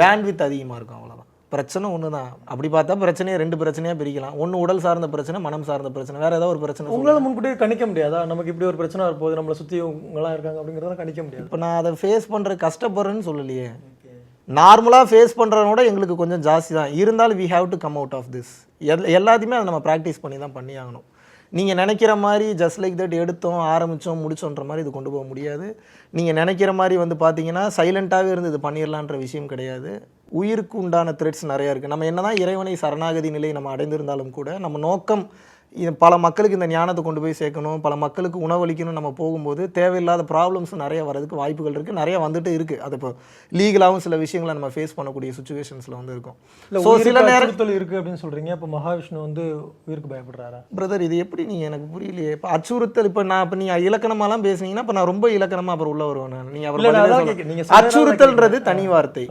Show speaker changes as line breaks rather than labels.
Bandwidth அதிகமாக இருக்கும், அவ்வளோதான். பிரச்சனை ஒன்று தான். அப்படி பார்த்தா பிரச்சனையே 2 பிரச்சனையாக பிரிக்கலாம். ஒன்று உடல் சார்ந்த பிரச்சனை, மனம் சார்ந்த பிரச்சனை, வேறு ஏதாவது ஒரு பிரச்சனை.
உங்களால் முன்கூட்டியே கணிக்க முடியாதா நமக்கு இப்படி ஒரு பிரச்சனை வரப்போகுது, நம்மளை சுற்றி இவங்களாம் இருக்காங்க அப்படிங்கிறத கணிக்க முடியாது?
இப்போ நான் அதை ஃபேஸ் பண்ணுற கஷ்டப்படுறேன்னு சொல்லலையே. நார்மலாக ஃபேஸ் பண்ணுறதோட எங்களுக்கு கொஞ்சம் ஜாஸ்தி தான். இருந்தாலும் we have to come out of this. எல்லாத்தையுமே அதை நம்ம ப்ராக்டிஸ் பண்ணி தான் பண்ணி ஆகணும். நீங்கள் நினைக்கிற மாதிரி ஜஸ்ட் லைக் தட் எடுத்தோம் ஆரம்பித்தோம் முடிச்சோன்ற மாதிரி இது கொண்டு போக முடியாது. நீங்கள் நினைக்கிற மாதிரி வந்து பார்த்தீங்கன்னா சைலண்ட்டாகவே இருந்து இது பண்ணிடலான்ற விஷயம் கிடையாது. உயிருக்கு உண்டான த்ரெட்ஸ் நிறையா இருக்குது. நம்ம என்ன தான் இறைவனை சரணாகதி நிலை நம்ம அடைந்திருந்தாலும் கூட நம்ம நோக்கம் இது பல மக்களுக்கு இந்த ஞானத்தை கொண்டு போய் சேர்க்கணும், பல மக்களுக்கு உணவளிக்கணும். நம்ம போகும்போது தேவையில்லாத ப்ராப்ளம்ஸ் நிறைய வரதுக்கு வாய்ப்புகள் இருக்குது, நிறைய வந்துட்டு இருக்குது. அது இப்போ லீகலாகவும் சில விஷயங்களை நம்ம ஃபேஸ் பண்ணக்கூடிய சுச்சுவேஷன்ஸில் வந்து இருக்கும்.
ஸோ சில நேரத்தில் இருக்குது அப்படின்னு சொல்கிறீங்க. இப்போ மகாவிஷ்ணு வந்து உயிருக்கு பயப்படுறாரா?
பிரதர் இது எப்படி நீங்கள் எனக்கு புரியலையே. இப்போ அச்சுறுத்தல் இப்போ நான் இப்போ நீங்கள் இலக்கணமாலாம் பேசுனீங்கன்னா இப்போ நான் ரொம்ப இலக்கணமாக அப்புறம் உள்ள வருவேன் நான். நீங்கள் அச்சுறுத்தல்ன்றது தனி வார்த்தை.